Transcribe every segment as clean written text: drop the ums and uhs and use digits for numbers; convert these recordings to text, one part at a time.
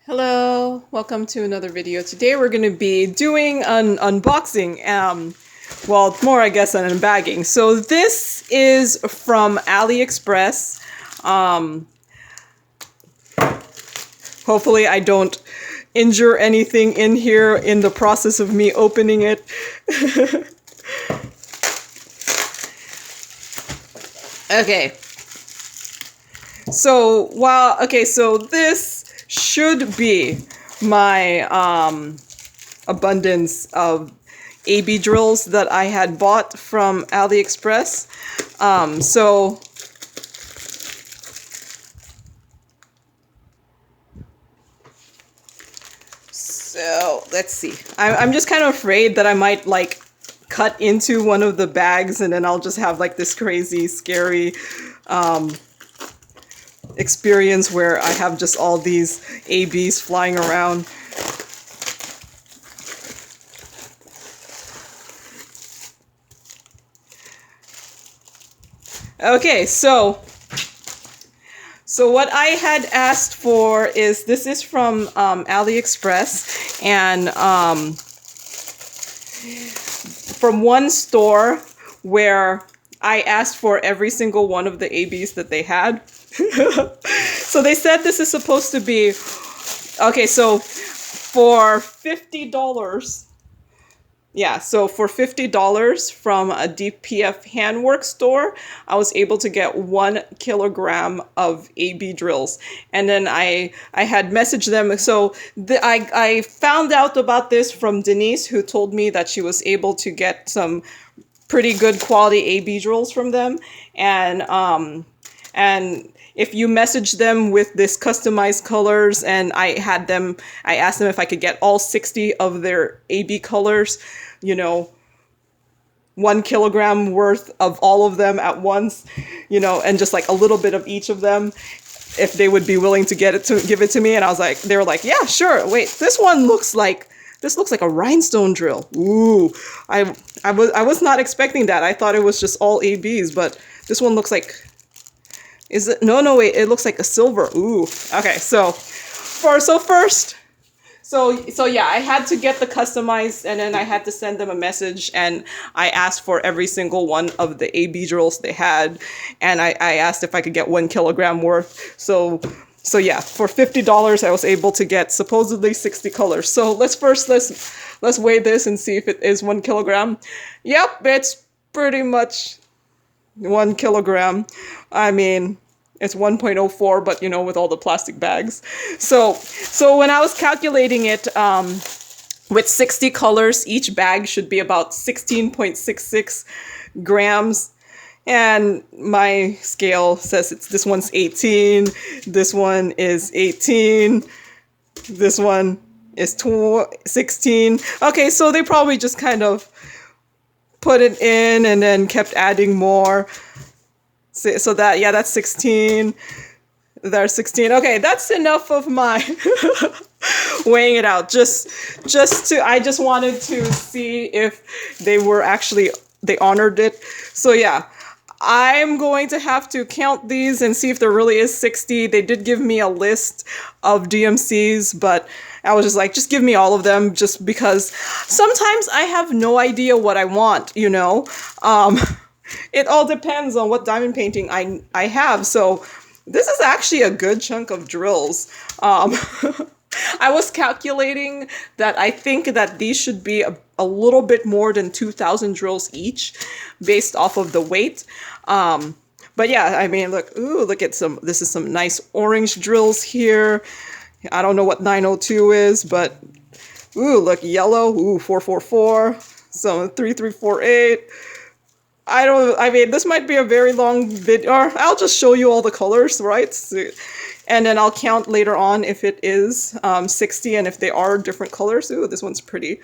Hello, welcome to another video. Today we're going to be doing an unboxing, well, it's more I guess an unbagging. So this is from AliExpress. Hopefully I don't injure anything in here in the process of me opening it. Okay. So this should be my abundance of AB drills that I had bought from AliExpress. So let's see. I'm just kind of afraid that I might like cut into one of the bags and then I'll just have like this crazy, scary experience where I have just all these ABs flying around. Okay, so what I had asked for is, this is from AliExpress, and from one store where I asked for every single one of the ABs that they had. So they said this is supposed to be, okay, so for $50, yeah, so for $50 from a DPF handwork store, I was able to get 1 kilogram of AB drills. And then I had messaged them. So I found out about this from Denise, who told me that she was able to get some pretty good quality AB drills from them. And if you message them with this customized colors, and I asked them if I could get all 60 of their AB colors, you know, 1 kilogram worth of all of them at once, you know, and just like a little bit of each of them, if they would be willing to give it to me. And I was like, they were like, yeah, sure. Wait, this looks like a rhinestone drill. Ooh, I was not expecting that. I thought it was just all ABs, but this one looks like, is it? No, wait, it looks like a silver. Ooh, okay. So yeah, I had to get the customized, and then I had to send them a message, and I asked for every single one of the AB drills they had, and I asked if I could get 1 kilogram worth. So yeah, for $50, I was able to get supposedly 60 colors. So let's weigh this and see if it is 1 kilogram. Yep, it's pretty much 1 kilogram. I mean, it's 1.04, but you know, with all the plastic bags. So when I was calculating it, with 60 colors, each bag should be about 16.66 grams. And my scale says this one's 18, this one is 18, this one is 16. Okay, so they probably just kind of put it in and then kept adding more. So that, yeah, that's 16. There's 16. Okay, that's enough of my weighing it out. I just wanted to see if they honored it. So yeah, I'm going to have to count these and see if there really is 60. They did give me a list of DMCs, but I was just like, just give me all of them, just because sometimes I have no idea what I want, you know? It all depends on what diamond painting I have. So this is actually a good chunk of drills. I was calculating that I think that these should be a little bit more than 2,000 drills each, based off of the weight. But yeah, I mean, look at this is some nice orange drills here. I don't know what 902 is, but ooh, look, yellow, ooh, 444, some 3348. I mean, this might be a very long video, or I'll just show you all the colors, right? And then I'll count later on if it is 60 and if they are different colors. Ooh, this one's pretty.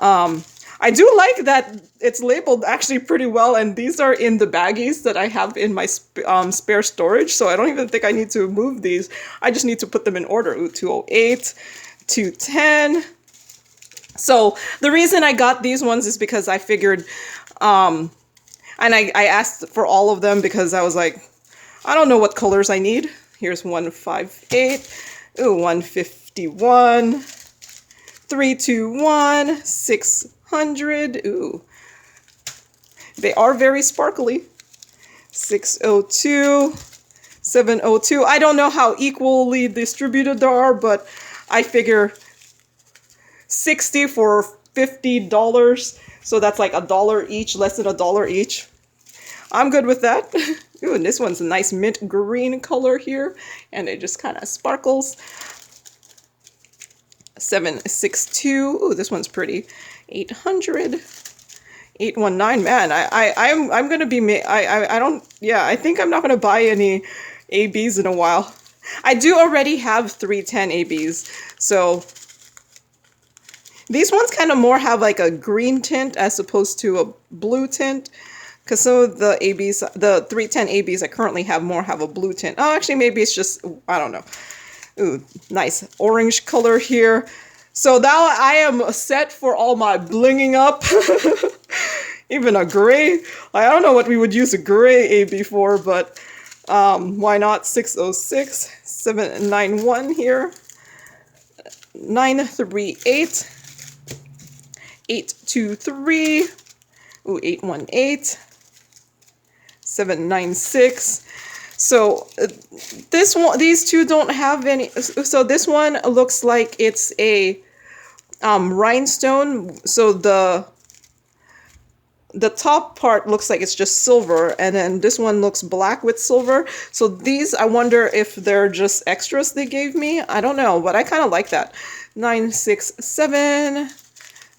I do like that it's labeled actually pretty well, and these are in the baggies that I have in my spare storage, so I don't even think I need to move these. I just need to put them in order. Ooh, 208, 210. So the reason I got these ones is because I figured, and I asked for all of them because I was like, I don't know what colors I need. Here's 158. Ooh, 151. 321. 600. Ooh. They are very sparkly. 602. 702. I don't know how equally distributed they are, but I figure 60 for $50. So that's like $1 each, less than $1 each. I'm good with that. Ooh, and this one's a nice mint green color here, and it just kind of sparkles. 762. Ooh, this one's pretty. 800. 819. Man, I'm gonna be I don't, yeah, I think I'm not gonna buy any ABs in a while. I do already have 310 ABs, so these ones kind of more have like a green tint as opposed to a blue tint, because some of the ABs, the 310 ABs I currently have more have a blue tint. Oh, actually, maybe it's just, I don't know. Ooh, nice orange color here. So now I am set for all my blinging up. Even a gray. I don't know what we would use a gray AB for, but why not? 606, 791 here. 938. 823. Ooh, 818. 796. So this one, these two don't have any. So this one looks like it's a rhinestone. So the top part looks like it's just silver, and then this one looks black with silver. So these, I wonder if they're just extras they gave me. I don't know, but I kind of like that. 967.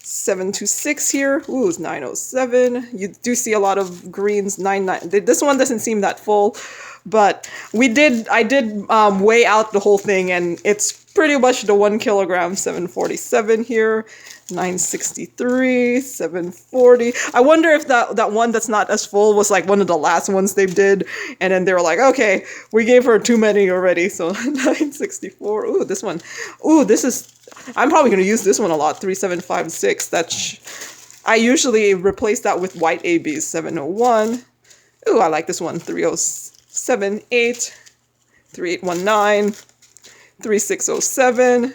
726 here. Ooh, it's 907. You do see a lot of greens. 99. This one doesn't seem that full, but I did weigh out the whole thing, and it's pretty much the 1 kilogram. 747 here. 963. 740. I wonder if that one that's not as full was like one of the last ones they did, and then they were like, okay, we gave her too many already. So 964. Ooh, this one. Ooh, this is. I'm probably going to use this one a lot. 3756. I usually replace that with white ABs. 701. Ooh, I like this one. 3078. 3819. 3607.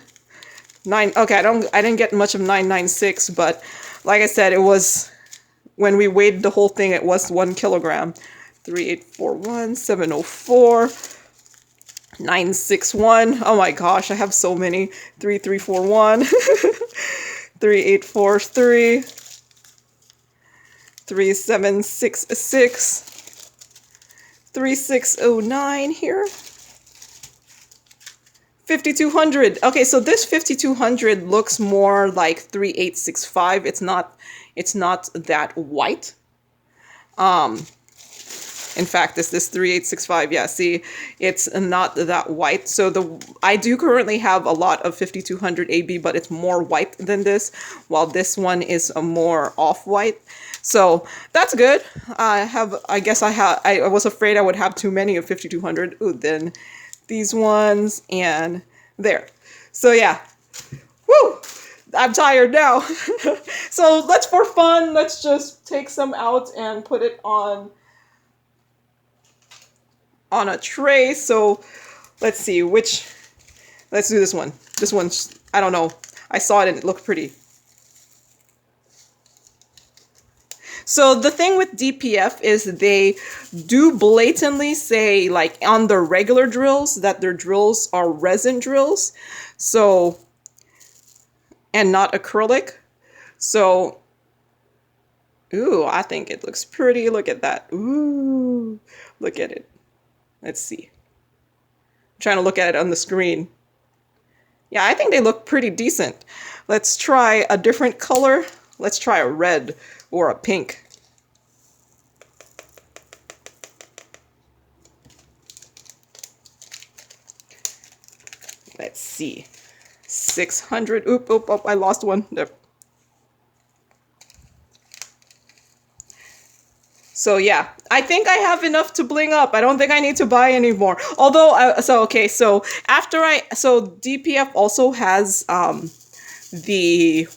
9. Okay, I didn't get much of 996, but like I said, it was, when we weighed the whole thing, it was 1 kilogram. 3841. 704. 961. Oh my gosh, I have so many. 3341. 3843. 3766. 3609 here. 5200. Okay, so this 5200 looks more like 3865. It's not that white. In fact, this 3865, yeah, see, it's not that white. So I do currently have a lot of 5200 AB, but it's more white than this, while this one is a more off-white. So that's good. I was afraid I would have too many of 5200. Ooh, then these ones and there. So yeah. Woo! I'm tired now. So for fun, let's just take some out and put it on a tray. So let's see let's do this one. This one's, I don't know. I saw it and it looked pretty. So the thing with DPF is they do blatantly say, like on the regular drills, that their drills are resin drills. So, and not acrylic. So, ooh, I think it looks pretty. Look at that. Ooh, look at it. Let's see. I'm trying to look at it on the screen. Yeah, I think they look pretty decent. Let's try a different color. Let's try a red or a pink. Let's see. 600. Oop, I lost one. There. So yeah, I think I have enough to bling up. I don't think I need to buy any more. Although, so DPF also has the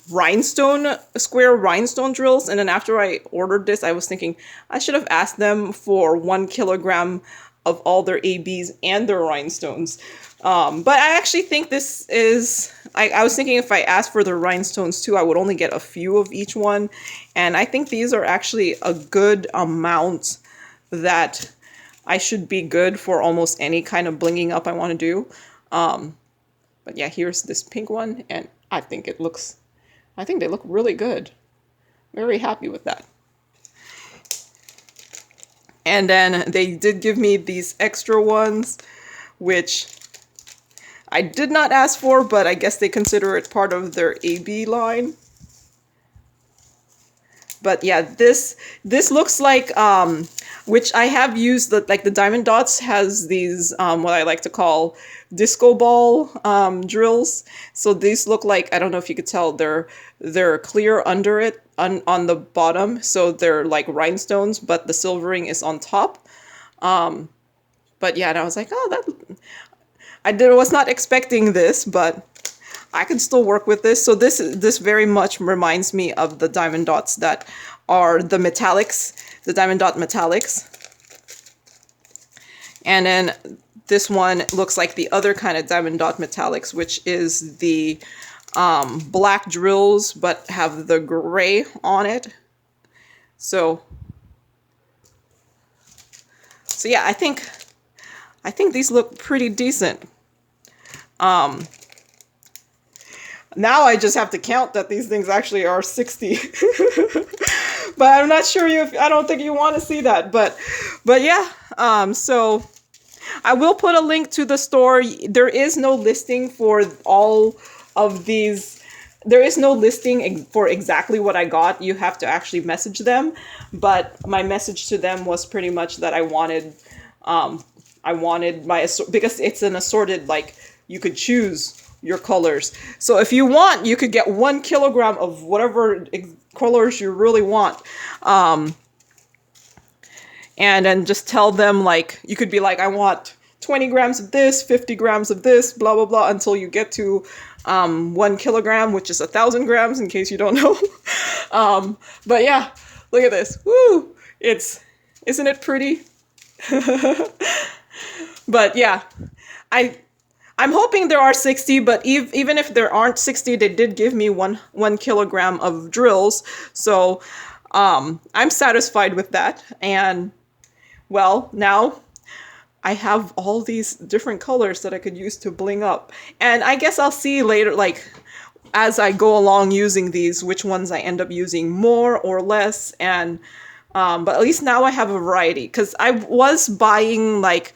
square rhinestone drills, and then after I ordered this, I was thinking I should have asked them for 1 kilogram of all their ABs and their rhinestones. But I actually think this is, I was thinking if I asked for the rhinestones too, I would only get a few of each one. And I think these are actually a good amount that I should be good for almost any kind of blinging up I want to do. But yeah, here's this pink one, and I think they look really good. Very happy with that. And then they did give me these extra ones, which I did not ask for, but I guess they consider it part of their AB line. But yeah, this looks like, which I have used, like the Diamond Dots has these, what I like to call disco ball drills. So these look like, I don't know if you could tell, they're clear under it, on the bottom. So they're like rhinestones, but the silvering is on top. But yeah, and I was like, oh, was not expecting this, but I can still work with this. So this very much reminds me of the Diamond Dots that are the metallics, the Diamond Dot metallics. And then this one looks like the other kind of Diamond Dot metallics, which is the black drills, but have the gray on it. So yeah, I think these look pretty decent. Now I just have to count that these things actually are 60. But I'm not sure I don't think you want to see that. But yeah, so I will put a link to the store. There is no listing for all of these. There is no listing for exactly what I got. You have to actually message them. But my message to them was pretty much that I wanted because it's an assorted, like, you could choose your colors. So if you want, you could get 1 kilogram of whatever colors you really want. And then just tell them, like, you could be like, I want 20 grams of this, 50 grams of this, blah, blah, blah, until you get to 1 kilogram, which is 1,000 grams, in case you don't know. But yeah, look at this. Woo! Isn't it pretty? But yeah, I'm hoping there are 60, but even if there aren't 60, they did give me one kilogram of drills. So I'm satisfied with that. And well, now I have all these different colors that I could use to bling up. And I guess I'll see later, like, as I go along using these, which ones I end up using more or less. And but at least now I have a variety, because I was buying, like,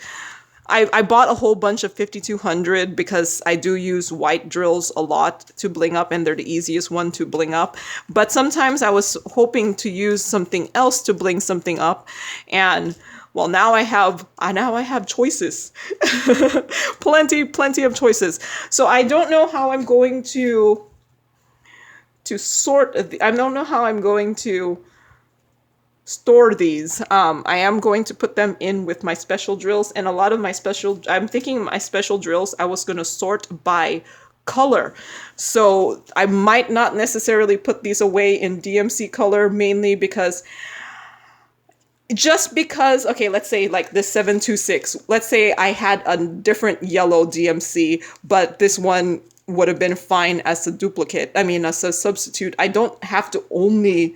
I bought a whole bunch of 5200 because I do use white drills a lot to bling up, and they're the easiest one to bling up. But sometimes I was hoping to use something else to bling something up, and well, now I have choices. plenty of choices. So I don't know how I'm going to sort. I don't know how I'm going to store these. I am going to put them in with my special drills, and a lot of I'm thinking my special drills I was going to sort by color. So I might not necessarily put these away in DMC color, mainly because okay, let's say like this 726, let's say I had a different yellow DMC, but this one would have been fine as a duplicate. I mean, as a substitute. I don't have to only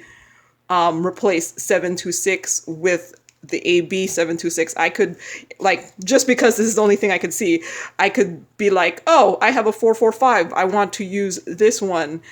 replace 726 with the AB 726. I could, like, just because this is the only thing I could see, I could be like, oh, I have a 445. I want to use this one.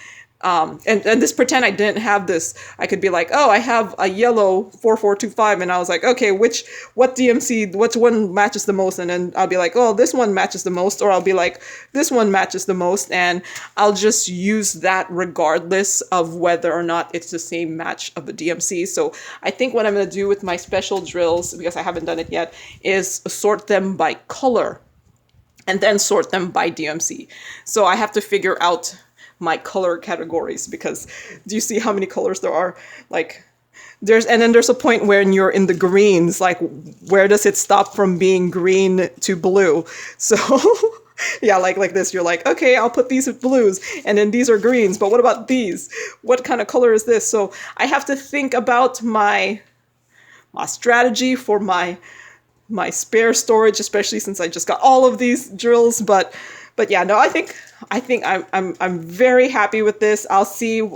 And just pretend I didn't have this. I could be like, oh, I have a yellow 4425, and I was like, okay, which one matches the most? And then I'll be like, oh, this one matches the most, or I'll be like, this one matches the most, and I'll just use that regardless of whether or not it's the same match of the DMC. So I think what I'm going to do with my special drills, because I haven't done it yet, is sort them by color and then sort them by DMC. So I have to figure out my color categories, because do you see how many colors there are? Like, and then there's a point when you're in the greens, like, where does it stop from being green to blue? So yeah, like this, you're like, okay, I'll put these blues, and then these are greens, but what about these? What kind of color is this? So I have to think about my strategy for my my spare storage, especially since I just got all of these drills. But yeah, no, I think I'm very happy with this. I'll see.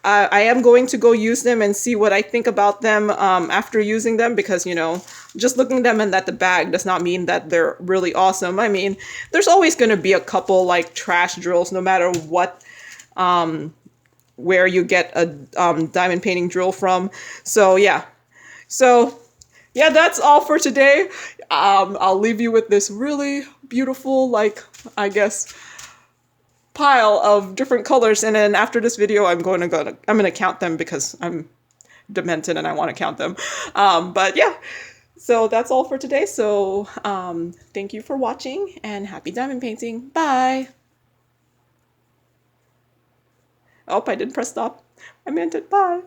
I am going to go use them and see what I think about them after using them, because just looking at them and at the bag does not mean that they're really awesome. I mean, there's always going to be a couple like trash drills, no matter what where you get a diamond painting drill from. So yeah. So yeah, that's all for today. I'll leave you with this really beautiful, like, I guess, pile of different colors, and then after this video I'm gonna count them, because I'm demented and I want to count them. But yeah, so that's all for today. So thank you for watching, and happy diamond painting. Bye. Oh, I didn't press stop. I meant it. Bye.